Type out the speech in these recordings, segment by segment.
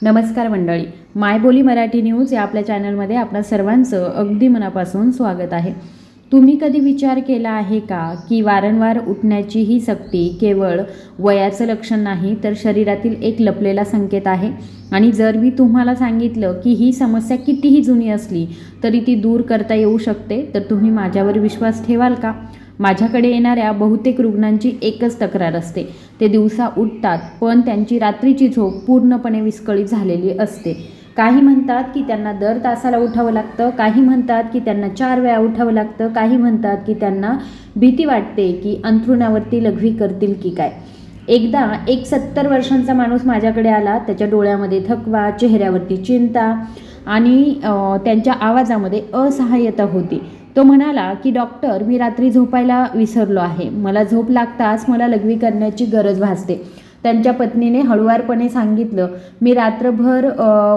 नमस्कार मंडळी, मायबोली मराठी न्यूज या आपल्या चॅनलमध्ये आपणा सर्वांचं अगदी मनापासून स्वागत आहे. तुम्ही कधी विचार केला आहे का की वारंवार उठण्याची ही सक्ती केवळ वयाचं लक्षण नाही तर शरीरातील एक लपलेला संकेत आहे. आणि जर मी तुम्हाला सांगितलं की ही समस्या कितीही जुनी असली तरी ती दूर करता येऊ शकते तर तुम्ही माझ्यावर विश्वास ठेवाल का? माझ्याकडे येणाऱ्या बहुतेक रुग्णांची एकच तक्रार असते, ते दिवसा उठतात पण त्यांची रात्रीची झोप पूर्णपणे विस्कळीत झालेली असते. काही म्हणतात की त्यांना दर तासाला उठावं लागतं, काही म्हणतात की त्यांना 4 वेळा उठावं लागतं, काही म्हणतात की त्यांना भीती वाटते की अंथरुणावरती लघवी करतील की काय. एकदा एक 70 वर्षांचा माणूस माझ्याकडे आला. त्याच्या डोळ्यामध्ये थकवा, चेहऱ्यावरती चिंता आणि त्यांच्या आवाजामध्ये असहाय्यता होती. तो म्हणाला की डॉक्टर, मी रात्री झोपायला विसरलो आहे. मला झोप लागताच मला लघवी करण्याची गरज भासते. त्यांच्या पत्नीने हळुवारपणे सांगितलं, मी रात्रभर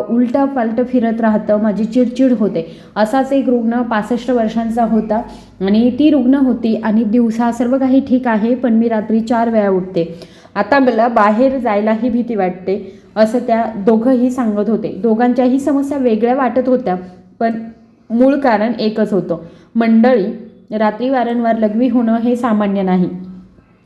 उलटं पालटं फिरत राहतं, माझी चिडचिड होते. असाच एक रुग्ण 65 वर्षांचा होता आणि ती रुग्ण होती आणि दिवसा सर्व काही ठीक आहे पण मी रात्री 4 वेळा उठते. आता मला बाहेर जायलाही भीती वाटते, असं त्या दोघंही सांगत होते. दोघांच्याही समस्या वेगळ्या वाटत होत्या पण मूळ कारण एकच होतं. मंडळी, रात्री वारंवार लघवी होणं हे सामान्य नाही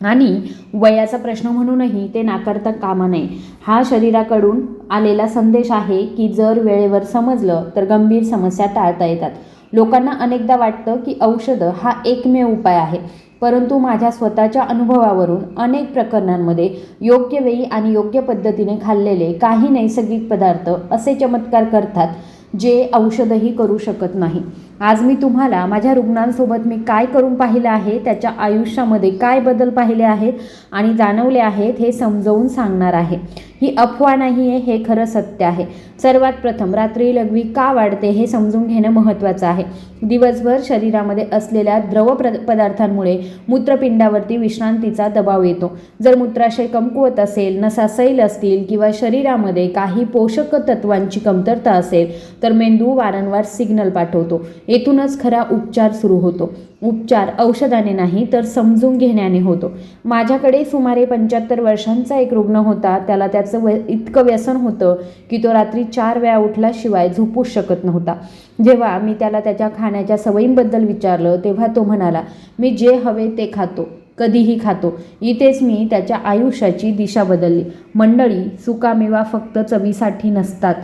आणि वयाचा प्रश्न म्हणूनही ते नाकारता कामा नये. हा शरीराकडून आलेला संदेश आहे की जर वेळेवर समजलं तर गंभीर समस्या टाळता येतात. लोकांना अनेकदा वाटतं की औषधं हा एकमेव उपाय आहे, परंतु माझ्या स्वतःच्या अनुभवावरून अनेक प्रकरणांमध्ये योग्य वेळी आणि योग्य पद्धतीने खाल्लेले काही नैसर्गिक पदार्थ असे चमत्कार करतात जे औषधही करू शकत नाही. आज मी तुम्हाला माझ्या रुग्णांसोबत मी काय करून पाहिलं आहे, त्याच्या आयुष्यामध्ये काय बदल पाहिले आहेत आणि जाणवले आहेत हे समजावून सांगणार आहे. ही अफवा नाही आहे, हे खरं सत्य आहे. सर्वात प्रथम, रात्री लघवी का वाढते हे समजून घेणं महत्त्वाचं आहे. दिवसभर शरीरामध्ये असलेल्या द्रव पदार्थांमुळे मूत्रपिंडावरती विश्रांतीचा दबाव येतो. जर मूत्राशय कमकुवत असेल, नसा सैल असतील किंवा शरीरामध्ये काही पोषक तत्वांची कमतरता असेल तर मेंदू वारंवार सिग्नल पाठवतो. येथूनच खरा उपचार सुरू होतो. उपचार औषधाने नाही तर समजून घेण्याने होतो. माझ्याकडे सुमारे 75 वर्षांचा एक रुग्ण होता. त्याला त्याचं इतकं व्यसन होतं की तो रात्री 4 वेळा उठल्याशिवाय झोपूच शकत नव्हता. जेव्हा मी त्याला त्याच्या खाण्याच्या सवयींबद्दल विचारलं तेव्हा तो म्हणाला, मी जे हवे ते खातो, कधीही खातो. इथेच मी त्याच्या आयुष्याची दिशा बदलली. मंडळी, सुकामेवा फक्त चवीसाठी नसतात.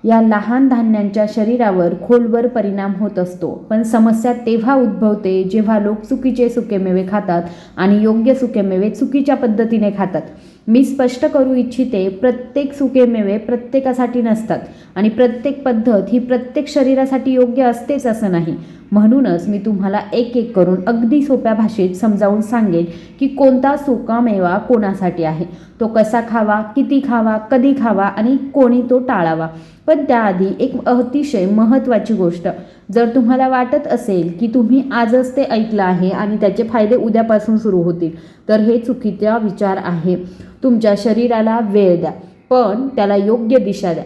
या लहान धान्यांच्या शरीरावर खोलवर परिणाम होत असतो. पण समस्या तेव्हा उद्भवते जेव्हा लोक चुकीचे सुकेमेवे खातात आणि योग्य सुकेमेवे चुकीच्या पद्धतीने खातात. मी स्पष्ट करू इच्छिते, प्रत्येक सुकेमेवे प्रत्येकासाठी नसतात आणि प्रत्येक पद्धत ही प्रत्येक शरीरासाठी योग्य असतेच असं नाही. म्हणूनच मी तुम्हाला एक एक करून अगदी सोप्या भाषेत समजावून सांगेन की कोणता सुकामेवा कोणासाठी आहे, तो कसा खावा, किती खावा, कधी खावा आणि कोणी तो टाळावा. पण त्याआधी एक अतिशय महत्त्वाची गोष्ट, जर तुम्हाला वाटत असेल की तुम्ही आजच ते ऐकलं आहे आणि त्याचे फायदे उद्यापासून सुरू होतील तर हे चुकीचा विचार आहे. तुमच्या शरीराला वेळ द्या पण त्याला योग्य दिशा द्या.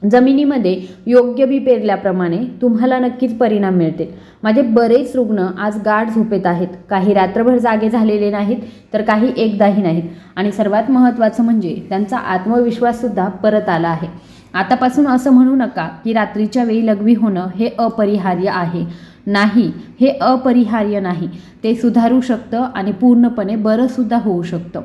जमिनीमध्ये योग्य बी पेरल्याप्रमाणे तुम्हाला नक्कीच परिणाम मिळतील. माझे बरेच रुग्ण आज गाढ झोपेत आहेत. काही रात्रभर जागे झालेले नाहीत तर काही एकदाही नाहीत आणि सर्वात महत्त्वाचं म्हणजे त्यांचा आत्मविश्वाससुद्धा परत आला आहे. आतापासून असं म्हणू नका की रात्रीच्या वेळी लघवी होणं हे अपरिहार्य आहे. नाही, हे अपरिहार्य नाही. ते सुधारू शकतं आणि पूर्णपणे बरंसुद्धा होऊ शकतं.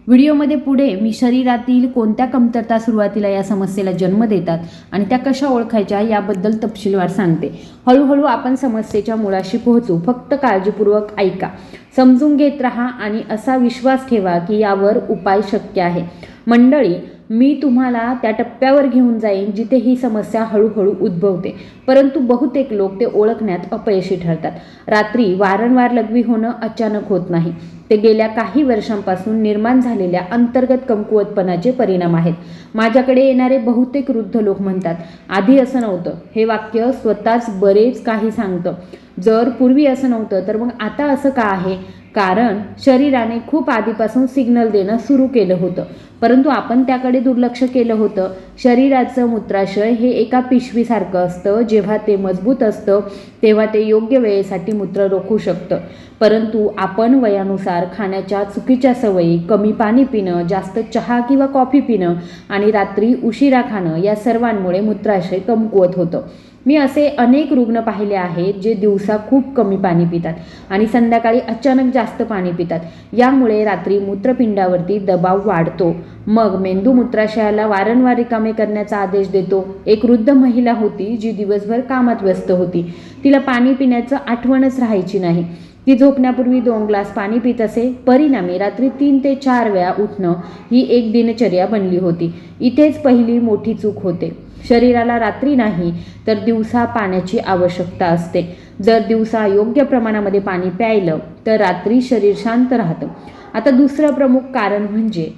व्हिडिओमध्ये पुढे मी शरीरातील कोणत्या कमतरता सुरुवातीला या समस्येला जन्म देतात आणि त्या कशा ओळखायच्या याबद्दल तपशीलवार सांगते. हळूहळू आपण समस्येच्या मुळाशी पोहोचू. फक्त काळजीपूर्वक ऐका, समजून घेत राहा आणि असा विश्वास ठेवा की यावर उपाय शक्य आहे. मंडळी, मी तुम्हाला त्या टप्प्यावर घेऊन जाईन जिथे ही समस्या हळूहळू उद्भवते, परंतु बहुतेक लोक ते ओळखण्यात अपयशी ठरतात. रात्री वारंवार लघवी होणं अचानक होत नाही, ते गेल्या काही वर्षांपासून निर्माण झालेल्या अंतर्गत कमकुवतपणाचे परिणाम आहेत. माझ्याकडे येणारे बहुतेक वृद्ध लोक म्हणतात, आधी असं नव्हतं. हे वाक्य स्वतःच बरेच काही सांगतं. जर पूर्वी असं नव्हतं तर मग आता असं का आहे? कारण शरीराने खूप आधीपासून सिग्नल देणं सुरू केलं होतं, परंतु आपण त्याकडे दुर्लक्ष केलं होतं. शरीराचं मूत्राशय हे एका पिशवीसारखं असतं. जेव्हा ते मजबूत असतं तेव्हा ते योग्य वेळेसाठी मूत्र रोखू शकतं. परंतु आपण वयानुसार खाण्याच्या चुकीच्या सवयी, कमी पाणी पिणं, जास्त चहा किंवा कॉफी पिणं आणि रात्री उशिरा खाणं या सर्वांमुळे मूत्राशय कमकुवत होतं. मी असे अनेक रुग्ण पाहिले आहेत जे दिवसा खूप कमी पाणी पितात आणि संध्याकाळी अचानक जास्त पाणी पितात. यामुळे रात्री मूत्रपिंडावरती दबाव वाढतो. मग मेंदू मूत्राशयाला वारंवार रिकामे करण्याचा आदेश देतो. एक वृद्ध महिला होती जी दिवसभर कामात व्यस्त होती. तिला पाणी पिण्याचं आठवणच राहायची नाही. ती झोपण्यापूर्वी 2 ग्लास पाणी पित असे. परिणामी रात्री 3 ते 4 वेळा उठणं ही एक दिनचर्या बनली होती. इथेच पहिली मोठी चूक होते. शरीराला रात्री नाही तर दिवसा पाण्याची आवश्यकता असते. जर दिवसा योग्य प्रमाणामध्ये पाणी प्यायलं तर रात्री शरीर शांत राहतं. आता दुसरं प्रमुख कारण म्हणजे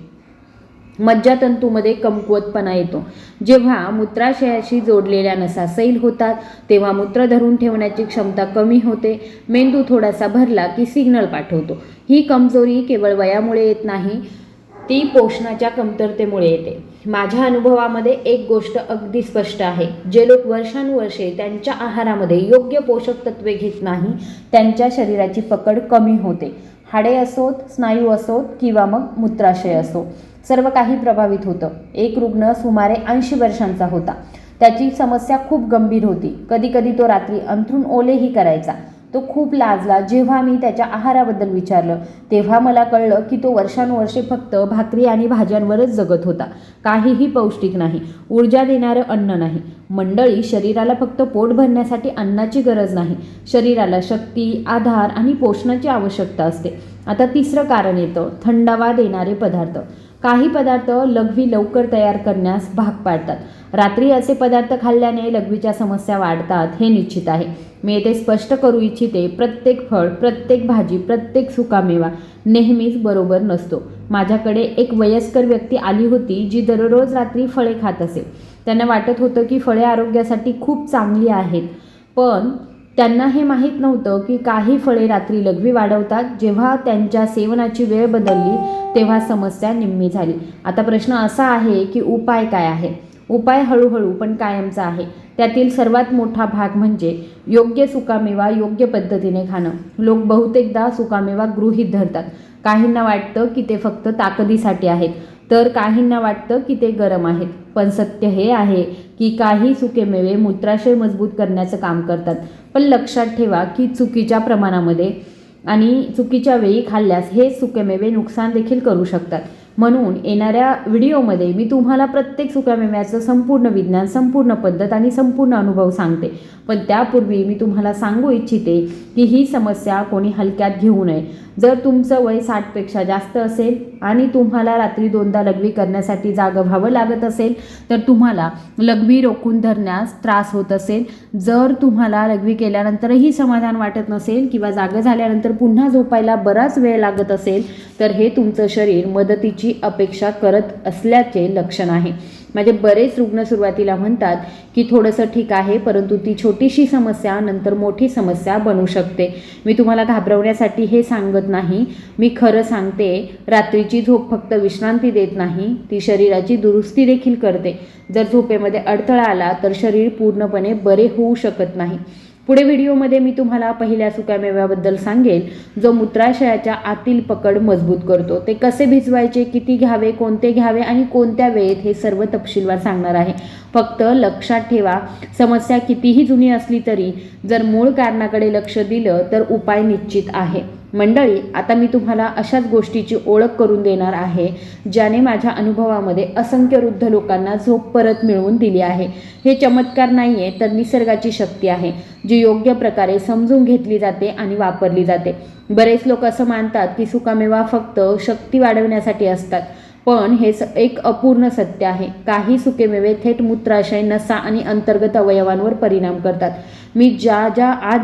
मज्जातंतूमध्ये कमकुवतपणा येतो. जेव्हा मूत्राशयाशी जोडलेल्या नसा सैल होतात तेव्हा मूत्र धरून ठेवण्याची क्षमता कमी होते. मेंदू थोडासा भरला की सिग्नल पाठवतो. ही कमजोरी केवळ वयामुळे येत नाही, ती पोषणाच्या कमतरतेमुळे येते. माझ्या अनुभवामध्ये एक गोष्ट अगदी स्पष्ट आहे. जे लोक वर्षानुवर्षे त्यांच्या आहारामध्ये योग्य पोषक तत्वे घेत नाही त्यांच्या शरीराची पकड कमी होते. हाडे असोत, स्नायू असोत किंवा मग मूत्राशय असो, सर्व काही प्रभावित होतं. एक रुग्ण सुमारे 80 वर्षांचा होता. त्याची समस्या खूप गंभीर होती. कधी कधी तो रात्री अंथरूण ओलेही करायचा. तो खूप लाजला. जेव्हा मी त्याच्या आहाराबद्दल विचारलं तेव्हा मला कळलं की तो वर्षानुवर्षे फक्त भाकरी आणि भाज्यांवरच जगत होता. काहीही पौष्टिक नाही, ऊर्जा देणारं अन्न नाही. मंडळी, शरीराला फक्त पोट भरण्यासाठी अन्नाची गरज नाही, शरीराला शक्ती, आधार आणि पोषणाची आवश्यकता असते. आता तिसरं कारण येतं थंडावा देणारे पदार्थ. काही पदार्थ लघवी लवकर तयार करण्यास भाग पाडतात. रात्री असे पदार्थ खाल्ल्याने लघवीच्या समस्या वाढतात हे निश्चित आहे. मी येथे स्पष्ट करू इच्छिते, प्रत्येक फळ, प्रत्येक भाजी, प्रत्येक सुकामेवा नेहमीच बरोबर नसतो. माझ्याकडे एक वयस्कर व्यक्ती आली होती जी दररोज रात्री फळे खात असे. त्यांना वाटत होतं की फळे आरोग्यासाठी खूप चांगली आहेत, पण त्यांना हे माहीत नव्हतं की काही फळे रात्री लघवी वाढवतात. जेव्हा त्यांच्या सेवनाची वेळ बदलली तेव्हा समस्या निम्मी झाली. आता प्रश्न असा आहे की उपाय काय आहे? उपाय हळूहळू पण कायमचा आहे. त्यातील सर्वात मोठा भाग म्हणजे योग्य सुकामेवा योग्य पद्धतीने खाणं. लोक बहुतेकदा सुकामेवा गृहीत धरतात. काहींना वाटतं की ते फक्त ताकदीसाठी आहेत, तर काहींना वाटतं की ते गरम आहेत. पण सत्य हे आहे की काही सुकेमेवे मूत्राशय मजबूत करण्याचं काम करतात. पण लक्षात ठेवा की चुकीच्या प्रमाणामध्ये आणि चुकीच्या वेळी खाल्ल्यास हे सुकेमेवे नुकसान देखील करू शकतात. म्हणून येणाऱ्या व्हिडिओमध्ये मी तुम्हाला प्रत्येक सुकामेव्याचं संपूर्ण विज्ञान, संपूर्ण पद्धत आणि संपूर्ण अनुभव सांगते. पण त्यापूर्वी मी तुम्हाला सांगू इच्छिते की ही समस्या कोणी हलक्यात घेऊ नये. जर तुमचं वय 60पेक्षा जास्त असेल आणि तुम्हाला रात्री 2दा लघवी करण्यासाठी जागं व्हावं लागत असेल तर तुम्हाला लघवी रोखून धरण्यास त्रास होत असेल, जर तुम्हाला लघवी केल्यानंतरही समाधान वाटत नसेल किंवा जागं झाल्यानंतर पुन्हा झोपायला बराच वेळ लागत असेल तर हे तुमचं शरीर मदतीची अपेक्षा करत असल्याचे लक्षण आहे. माझे बरेच रुग्ण सुरुवातीला म्हणतात की थोडंसं ठीक आहे, परंतु ती छोटीशी समस्या नंतर मोठी समस्या बनू शकते. मी तुम्हाला घाबरवण्यासाठी हे सांगत नाही, मी खरं सांगते. रात्रीची झोप फक्त विश्रांती देत नाही, ती शरीराची दुरुस्ती देखील करते. जर झोपेमध्ये अडथळा आला तर शरीर पूर्णपणे बरे होऊ शकत नाही. पुढे व्हिडिओमध्ये मी तुम्हाला पहिल्या सुकामेव्याबद्दल सांगेल जो मूत्राशयाच्या आतील पकड मजबूत करतो. ते कसे भिजवायचे, किती घ्यावे, कोणते घ्यावे आणि कोणत्या वेळेत हे सर्व तपशीलवार सांगणार आहे. फक्त लक्षात ठेवा, समस्या कितीही जुनी असली तरी जर मूळ कारणाकडे लक्ष दिलं तर उपाय निश्चित आहे. मंडळी, आता मी तुम्हाला अशाच गोष्टीची ओळख करून देणार आहे ज्याने माझ्या अनुभवामध्ये असंख्य वृद्ध लोकांना झोप परत मिळवून दिली आहे. हे चमत्कार नाही आहे तर निसर्गाची शक्ती आहे जी योग्य प्रकारे समजून घेतली जाते आणि वापरली जाते. बरेच लोक असं मानतात की सुकामेवा फक्त शक्ती वाढवण्यासाठी असतात, पण हे एक अपूर्ण सत्य आहे. काही सुकेमेवे थेट मूत्राशय, नसा आणि अंतर्गत अवयवांवर परिणाम करतात. मी आज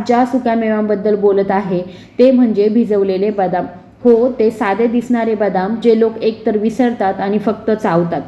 ज्या सुकामेव्यांबद्दल बोलत आहे ते म्हणजे भिजवलेले बदाम. हो, ते साधे दिसणारे बदाम जे लोक एकतर विसरतात आणि फक्त चावतात.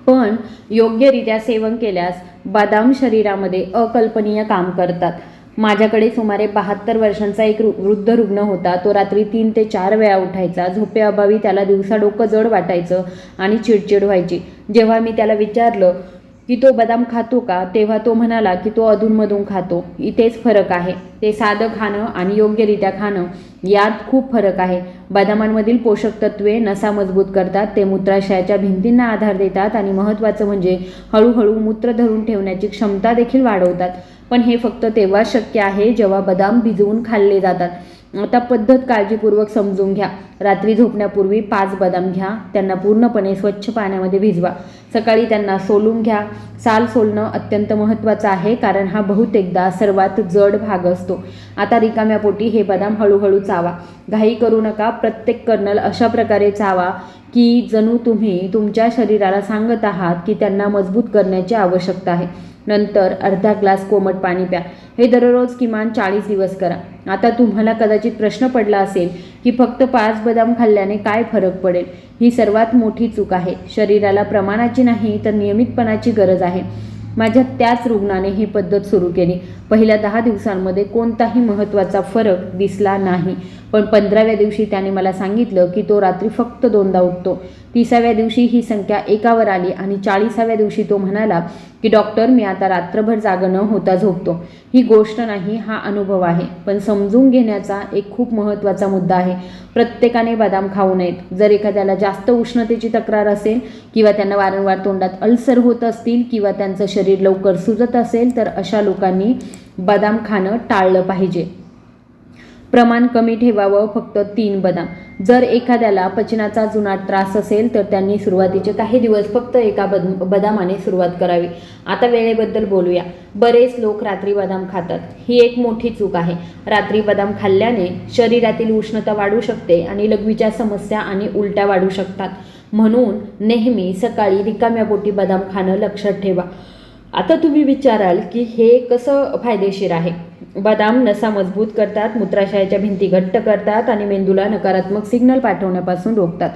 पण योग्यरित्या सेवन केल्यास बदाम शरीरामध्ये अकल्पनीय काम करतात. माझ्याकडे सुमारे 72 वर्षांचा एक वृद्ध रुग्ण होता. तो रात्री 3 ते 4 वेळा उठायचा. झोपेअभावी त्याला दिवसा डोकं जड वाटायचं आणि चिडचिड व्हायची. जेव्हा मी त्याला विचारलं की तो बदाम खातो का, तेव्हा तो म्हणाला की तो अधूनमधून खातो. इथेच फरक आहे. ते साधं खाणं आणि योग्यरित्या खाणं यात खूप फरक आहे. बदामांमधील पोषक तत्वे नसा मजबूत करतात, ते मूत्राशयाच्या भिंतींना आधार देतात आणि महत्त्वाचं म्हणजे हळूहळू मूत्र धरून ठेवण्याची क्षमता देखील वाढवतात. पण हे फक्त तेव्हाच शक्य आहे जेव्हा बदाम भिजवून खाल्ले जातात. आता पद्धत काळजीपूर्वक समजून घ्या. रात्री झोपण्यापूर्वी 5 बदाम घ्या. त्यांना पूर्णपणे स्वच्छ पाण्यामध्ये भिजवा. सकाळी त्यांना सोलून घ्या. साल सोलणं अत्यंत महत्त्वाचं आहे, कारण हा बहुतेकदा सर्वात जड भाग असतो. आता रिकाम्या पोटी हे बदाम हळूहळू चावा. घाई करू नका. प्रत्येक कर्नल अशा प्रकारे चावा की जणू तुम्ही तुमच्या शरीराला सांगत आहात की त्यांना मजबूत करण्याची आवश्यकता आहे. नंतर अर्धा ग्लास कोमट पाणी प्या. हे दररोज किमान 40 दिवस करा. आता तुम्हाला कदाचित प्रश्न पडला असेल की फक्त 5 बदाम खाल्ल्याने काय फरक पडेल. ही सर्वात मोठी चूक आहे. शरीराला प्रमाणाची नाही तर नियमितपणाची गरज आहे. माझ्या त्याच रुग्णाने ही पद्धत सुरू केली. पहिल्या 10 दिवसांमध्ये कोणताही महत्त्वाचा फरक दिसला नाही, पण 15व्या दिवशी त्याने मला सांगितलं की तो रात्री फक्त 2दा उठतो. 30व्या दिवशी ही संख्या 1वर आली आणि 40व्या दिवशी तो म्हणाला की डॉक्टर, मी आता रात्रभर जागं न होता झोपतो. ही गोष्ट नाही, हा अनुभव आहे. पण समजून घेण्याचा एक खूप महत्त्वाचा मुद्दा आहे. प्रत्येकाने बदाम खाऊ नयेत. जर एखाद्याला जास्त उष्णतेची तक्रार असेल किंवा त्यांना वारंवार तोंडात अल्सर होत असतील किंवा त्यांचं शरीर लवकर सुजत असेल तर अशा लोकांनी बदाम खाणं टाळलं पाहिजे. प्रमाण कमी ठेवावं. फक्त 3 बदाम. जर एखाद्याला पचनाचा जुनाट त्रास असेल तर त्यांनी सुरुवातीचे काही दिवस फक्त एका बदामाने सुरुवात करावी. आता वेळेबद्दल बोलूया. बरेच लोक रात्री बदाम खातात. ही एक मोठी चूक आहे. रात्री बदाम खाल्ल्याने शरीरातील उष्णता वाढू शकते आणि लघवीच्या समस्या आणि उलट्या वाढू शकतात. म्हणून नेहमी सकाळी रिकाम्या पोटी बदाम खाणं लक्षात ठेवा. आता तुम्ही विचाराल की हे कसं फायदेशीर आहे. बदाम नसा मजबूत करतात, मूत्राशयाच्या भिंती घट्ट करतात आणि मेंदूला नकारात्मक सिग्नल पाठवण्यापासून रोखतात.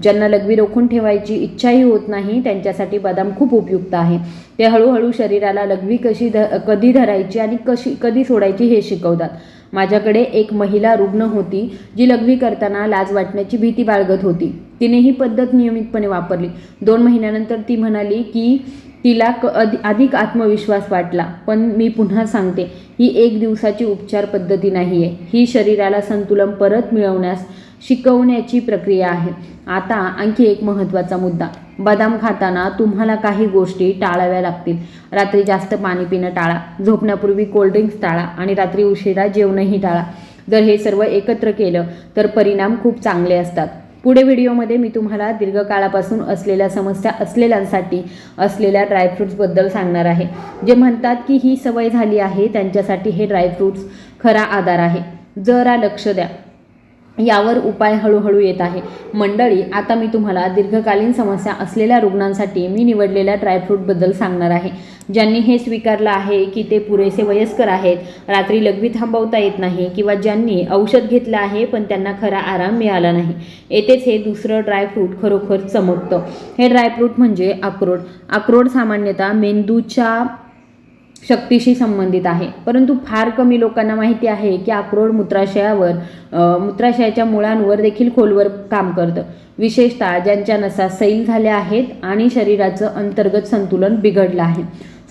ज्यांना लघवी रोखून ठेवायची इच्छाही होत नाही त्यांच्यासाठी बदाम खूप उपयुक्त आहे. ते हळूहळू शरीराला लघवी कधी धरायची आणि कधी सोडायची हे शिकवतात. माझ्याकडे एक महिला रुग्ण होती जी लघवी करताना लाज वाटण्याची भीती बाळगत होती. तिने ही पद्धत नियमितपणे वापरली. 2 महिन्यानंतर ती म्हणाली की तिला अधिक आत्मविश्वास वाटला. पण मी पुन्हा सांगते, ही 1 दिवसाची उपचार पद्धती नाही आहे. ही शरीराला संतुलन परत मिळवण्यास शिकवण्याची प्रक्रिया आहे. आता आणखी एक महत्त्वाचा मुद्दा. बदाम खाताना तुम्हाला काही गोष्टी टाळाव्या लागतील. रात्री जास्त पाणी पिणं टाळा. झोपण्यापूर्वी कोल्ड्रिंक्स टाळा आणि रात्री उशिरा जेवणही टाळा. जर हे सर्व एकत्र केलं तर परिणाम खूप चांगले असतात. पुढे व्हिडिओमध्ये मी तुम्हाला दीर्घकाळापासून असलेल्या समस्या असलेल्यांसाठी असलेल्या ड्रायफ्रूट्सबद्दल सांगणार आहे. जे म्हणतात की ही सवय झाली आहे त्यांच्यासाठी हे ड्रायफ्रूट्स खरा आधार आहे. जरा लक्ष द्या. यावर उपाय हळूहळू येत आहे. मंडळी, आता मी तुम्हाला दीर्घकालीन समस्या असलेल्या रुग्णांसाठी मी निवडलेल्या ड्रायफ्रूटबद्दल सांगणार आहे. ज्यांनी हे स्वीकारलं आहे की ते पुरेसे वयस्कर आहेत, रात्री लघवी थांबवता येत नाही किंवा ज्यांनी औषध घेतलं आहे पण त्यांना खरा आराम मिळाला नाही. येथेच हे दुसरं ड्रायफ्रूट खरोखर चमकतं. हे ड्रायफ्रूट म्हणजे अक्रोड. अक्रोड सामान्यतः मेंदूच्या शक्तीशी संबंधित आहे, परंतु फार कमी लोकांना माहिती आहे की अक्रोड मूत्राशयाच्या मुळांवर देखील खोलवर काम करतं. विशेषतः ज्यांच्या नसा सैल झाल्या आहेत आणि शरीराचं अंतर्गत संतुलन बिघडलं आहे.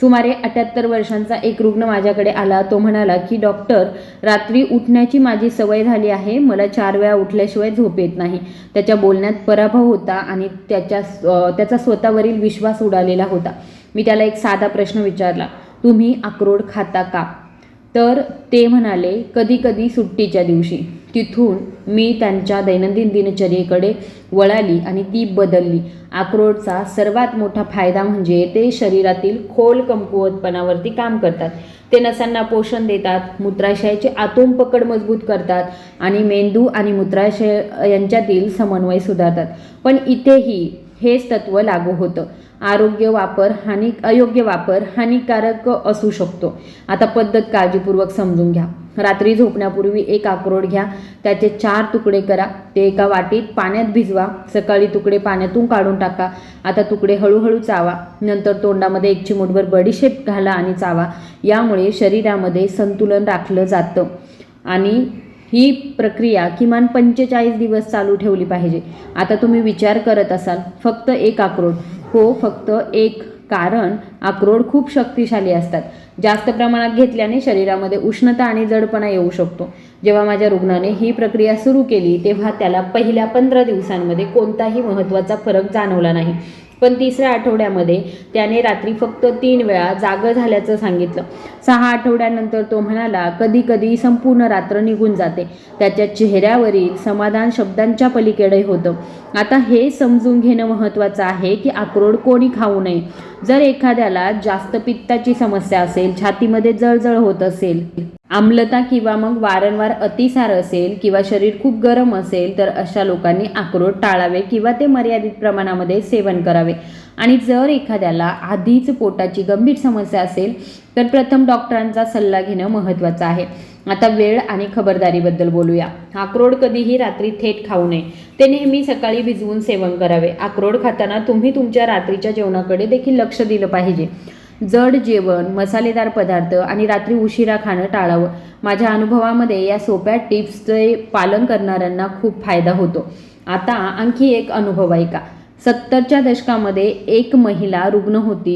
सुमारे 78 वर्षांचा एक रुग्ण माझ्याकडे आला. तो म्हणाला की डॉक्टर, रात्री उठण्याची माझी सवय झाली आहे. मला 4 वेळा उठल्याशिवाय झोप येत नाही. त्याच्या बोलण्यात पराभव होता आणि त्याचा स्वतःवरील विश्वास उडालेला होता. मी त्याला एक साधा प्रश्न विचारला, तुम्ही अक्रोड खाता का? तर ते म्हणाले, कधी कधी सुट्टीच्या दिवशी. तिथून मी त्यांच्या दैनंदिन दिनचर्येकडे वळाली आणि ती बदलली. अक्रोडचा सर्वात मोठा फायदा म्हणजे ते शरीरातील खोल कमकुवतपणावरती काम करतात. ते नसांना पोषण देतात, मूत्राशयाची आतून पकड मजबूत करतात आणि मेंदू आणि मूत्राशय यांच्यातील समन्वय सुधारतात. पण इथेही हेच तत्त्व लागू होतं. अयोग्य वापर हानिकारक असू शकतो. आता पद्धत काळजीपूर्वक समजून घ्या. रात्री झोपण्यापूर्वी एक अक्रोड घ्या, त्याचे 4 तुकडे करा, ते एका वाटीत पाण्यात भिजवा. सकाळी तुकडे पाण्यातून काढून टाका. आता तुकडे हळूहळू चावा. नंतर तोंडामध्ये 1 चिमूटभर बडीशेप घाला आणि चावा. यामुळे शरीरामध्ये संतुलन राखलं जातं आणि ही प्रक्रिया किमान 45 दिवस चालू ठेवली पाहिजे. आता तुम्ही विचार करत असाल, फक्त एक अक्रोड. हो, फक्त एक. कारण अक्रोड खूप शक्तिशाली असतात. जास्त प्रमाणात घेतल्याने शरीरामध्ये उष्णता आणि जडपणा येऊ शकतो. जेव्हा माझ्या रुग्णाने ही प्रक्रिया सुरू केली तेव्हा त्याला पहिल्या 15 दिवसांमध्ये कोणताही महत्त्वाचा फरक जाणवला नाही. पण 3ऱ्या आठवड्यामध्ये त्याने रात्री फक्त 3 वेळा जागं झाल्याचं सांगितलं. 6 आठवड्यानंतर तो म्हणाला, कधी कधी संपूर्ण रात्र निघून जाते. त्याच्या चेहऱ्यावरील समाधान शब्दांच्या पलीकडे होतं. आता हे समजून घेणं महत्त्वाचं आहे की अक्रोड कोणी खाऊ नये. जर एखाद्याला जास्त पित्ताची समस्या असेल, छातीमध्ये जळजळ होत असेल, आम्लता किंवा मग वारंवार अतिसार असेल किंवा शरीर खूप गरम असेल, तर अशा लोकांनी अक्रोड टाळावे किंवा ते मर्यादित प्रमाणामध्ये सेवन करावे. आणि जर एखाद्याला आधीच पोटाची गंभीर समस्या असेल तर प्रथम डॉक्टरांचा सल्ला घेणं महत्त्वाचं आहे. आता वेळ आणि खबरदारीबद्दल बोलूया. अक्रोड कधीही रात्री थेट खाऊ नये. ते नेहमी सकाळी भिजवून सेवन करावे. अक्रोड खाताना तुम्ही तुमच्या रात्रीच्या जेवणाकडे देखील लक्ष दिलं पाहिजे. जड जेवण, मसालेदार पदार्थ आणि रात्री उशिरा खाणं टाळावं. माझ्या अनुभवामध्ये या सोप्या टिप्सचे पालन करणाऱ्यांना खूप फायदा होतो. आता आणखी एक अनुभव ऐका. 70च्या दशकामध्ये एक महिला रुग्ण होती,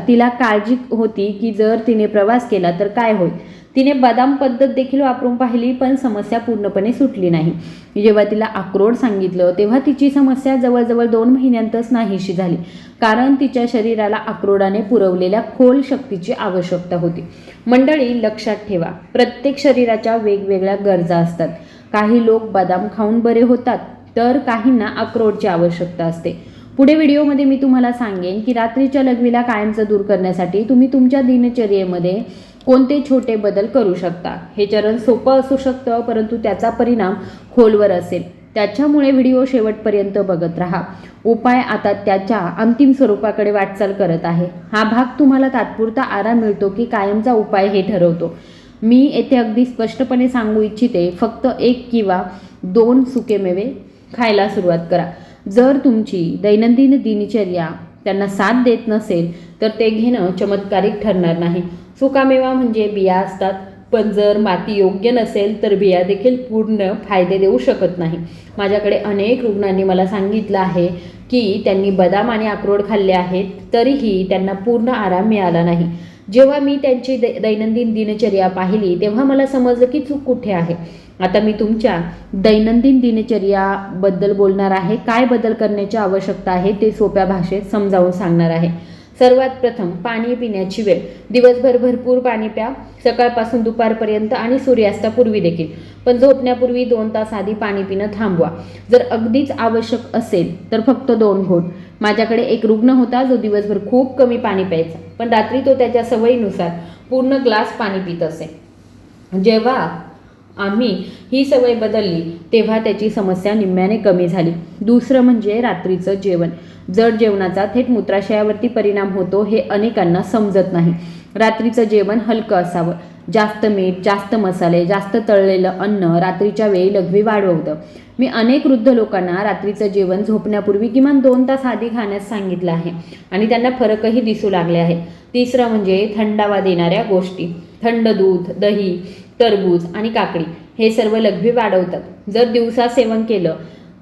तिला काळजी होती की जर तिने प्रवास केला तर काय होईल. तिने बदाम पद्धत देखील वापरून पाहिली, पण समस्या पूर्णपणे सुटली नाही. जेव्हा तिला अक्रोड सांगितलं तेव्हा तिची समस्या जवळजवळ 2 महिन्यांतच नाहीशी झाली. कारण तिच्या शरीराला अक्रोडाने पुरवलेल्या खोल शक्तीची आवश्यकता होती. मंडळी, लक्षात ठेवा, प्रत्येक शरीराच्या वेगवेगळ्या गरजा असतात. काही लोक बदाम खाऊन बरे होतात, तर काहींना अक्रोडची आवश्यकता असते. पुढे व्हिडिओमध्ये मी तुम्हाला सांगेन की रात्रीच्या लघवीला कायमचं दूर करण्यासाठी तुम्ही तुमच्या दिनचर्येमध्ये कोणते छोटे बदल करू शकता. हे चरण सोपं असू शकतं, परंतु त्याचा परिणाम खोलवर असेल. त्याच्यामुळे व्हिडिओ शेवटपर्यंत बघत राहा. उपाय आता त्याच्या अंतिम स्वरूपाकडे वाटचाल करत आहे. हा भाग तुम्हाला तात्पुरता आराम मिळतो की कायमचा उपाय हे ठरवतो. मी येथे अगदी स्पष्टपणे सांगू इच्छिते, फक्त 1 किंवा 2 सुकेमेवे खायला सुरुवात करा. जर तुमची दैनंदिन दिनचर्या त्यांना साथ देत नसेल तर ते घेणं चमत्कारिक ठरणार नाही. सुकामेवा म्हणजे बिया असतात, पण जर माती योग्य नसेल तर बिया देखील पूर्ण फायदे देऊ शकत नाही. माझ्याकडे अनेक रुग्णांनी मला सांगितलं आहे की त्यांनी बदाम आणि अक्रोड खाल्ले आहेत, तरीही त्यांना पूर्ण आराम मिळाला नाही. जेव्हा मी त्यांची दैनंदिन दिनचर्या पाहिली तेव्हा मला समजलं की चूक कुठे आहे. आता मी तुमच्या दैनंदिन दिनचर्याबद्दल बोलणार आहे. काय बदल करण्याची आवश्यकता आहे ते सोप्या भाषेत समजावून सांगणार आहे. सर्वात प्रथम, पाणी पिण्याची वेळ. दिवसभर भरपूर पाणी प्या, सकाळपासून दुपारपर्यंत आणि सूर्यास्तापूर्वी देखील. पण झोपण्यापूर्वी 2 तास आधी पाणी पिणं थांबवा. जर अगदीच आवश्यक असेल तर फक्त 2 घोट. माझ्याकडे एक रुग्ण होता जो दिवसभर खूप कमी पाणी प्यायचा, पण रात्री तो त्याच्या सवयीनुसार पूर्ण ग्लास पाणी पित असे. जेव्हा आम्ही ही सवय बदलली तेव्हा त्याची समस्या निम्म्याने कमी झाली. दुसरं म्हणजे रात्रीचं जेवण. जड जेवणाचा थेट मूत्राशयावरती परिणाम होतो हे अनेकांना समजत नाही. रात्रीचं जेवण हलकं असावं. जास्त मीठ, जास्त मसाले, जास्त तळलेलं अन्न रात्रीच्या वेळी लघवी वाढवतं. मी अनेक वृद्ध लोकांना रात्रीचं जेवण झोपण्यापूर्वी किमान 2 तास आधी खाण्यास सांगितलं आहे आणि त्यांना फरकही दिसू लागले आहे. तिसरं म्हणजे थंडावा देणाऱ्या गोष्टी. थंड दूध, दही, टरबूज आणि काकडी हे सर्व लघवी वाढवतात. जर दिवसा सेवन केलं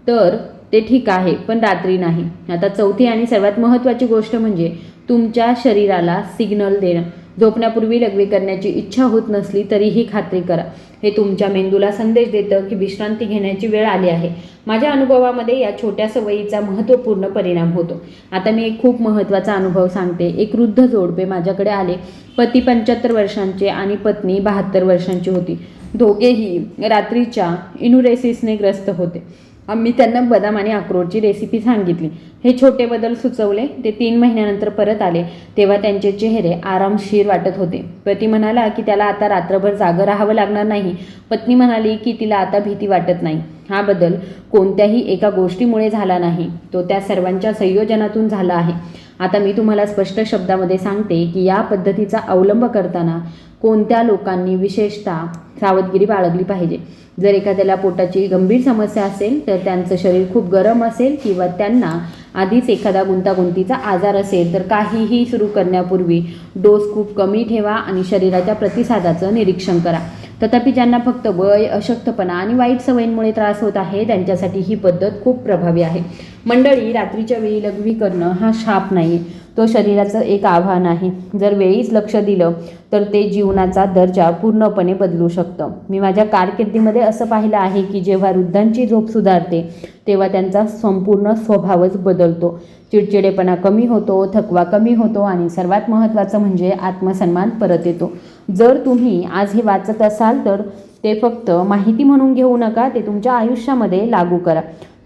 तर ते ठीक आहे, पण रात्री नाही. आता चौथी आणि सर्वात महत्त्वाची गोष्ट म्हणजे तुमच्या शरीराला सिग्नल देणं. झोपण्यापूर्वी लघवी करण्याची इच्छा होत नसली तरीही खात्री करा. हे तुमच्या मेंदूला संदेश देतं की विश्रांती घेण्याची वेळ आली आहे. माझ्या अनुभवामध्ये या छोट्या सवयीचा महत्त्वपूर्ण परिणाम होतो. आता मी एक खूप महत्त्वाचा अनुभव सांगते. एक वृद्ध जोडपे माझ्याकडे आले. पती 75 वर्षांचे आणि पत्नी 72 वर्षांची होती. दोघेही रात्रीच्या इन्युरेसिसने ग्रस्त होते. आम्ही त्यांना बदाम आणि अक्रोडची रेसिपी सांगितली. हे छोटे बदल सुचवले. ते 3 महिन्यानंतर परत आले तेव्हा त्यांचे चेहरे आरामशीर वाटत होते. पती म्हणाला की त्याला आता रात्रभर जागं राहावं लागणार नाही. पत्नी म्हणाली की तिला आता भीती वाटत नाही. हा बदल कोणत्याही एका गोष्टीमुळे झाला नाही, तो त्या सर्वांच्या संयोजनातून झाला आहे. आता मी तुम्हाला स्पष्ट शब्दामध्ये सांगते की या पद्धतीचा अवलंब करताना कोणत्या लोकांनी विशेषतः सावधगिरी बाळगली पाहिजे. जर एखाद्याला पोटाची गंभीर समस्या असेल, तर त्यांचं शरीर खूप गरम असेल किंवा त्यांना आधीच एखादा गुंतागुंतीचा आजार असेल, तर काहीही सुरू करण्यापूर्वी डोस खूप कमी ठेवा आणि शरीराच्या प्रतिसादाचं निरीक्षण करा. तथापि ज्यांना फक्त वय, अशक्तपणा आणि वाईट सवयींमुळे त्रास होत आहे, त्यांच्यासाठी ही पद्धत खूप प्रभावी आहे. मंडळी, रात्रीच्या वेळी लघवी करणं हा शाप नाही, तो शरीराचं एक आव्हान आहे. जर वेळीच लक्ष दिलं तर ते जीवनाचा दर्जा पूर्णपणे बदलू शकतं. मी माझ्या कारकिर्दीमध्ये असं पाहिलं आहे की जेव्हा वृद्धांची झोप सुधारते तेव्हा त्यांचा संपूर्ण स्वभावच बदलतो. चिडचिडेपणा कमी होतो, थकवा कमी होतो आणि सर्वात महत्त्वाचं म्हणजे आत्मसन्मान परत येतो. जर तुम्ही आज हे वाचत असाल तर ते फक्त माहिती म्हणून घेऊ नका, ते तुमच्या आयुष्यामध्ये लागू करा.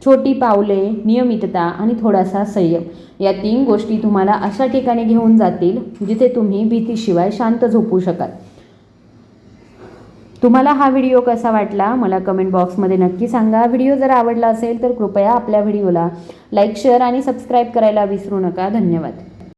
छोटी पावले, नियमितता आणि थोडासा संयम या 3 गोष्टी तुम्हाला अशा ठिकाणी घेऊन जातील जिथे तुम्ही भीतीशिवाय शांत झोपू शकाल. तुम्हाला हा व्हिडिओ कसा वाटला मला कमेंट बॉक्समध्ये नक्की सांगा. व्हिडिओ जर आवडला असेल तर कृपया आपल्या व्हिडिओला लाईक, शेअर आणि सबस्क्राईब करायला विसरू नका. धन्यवाद.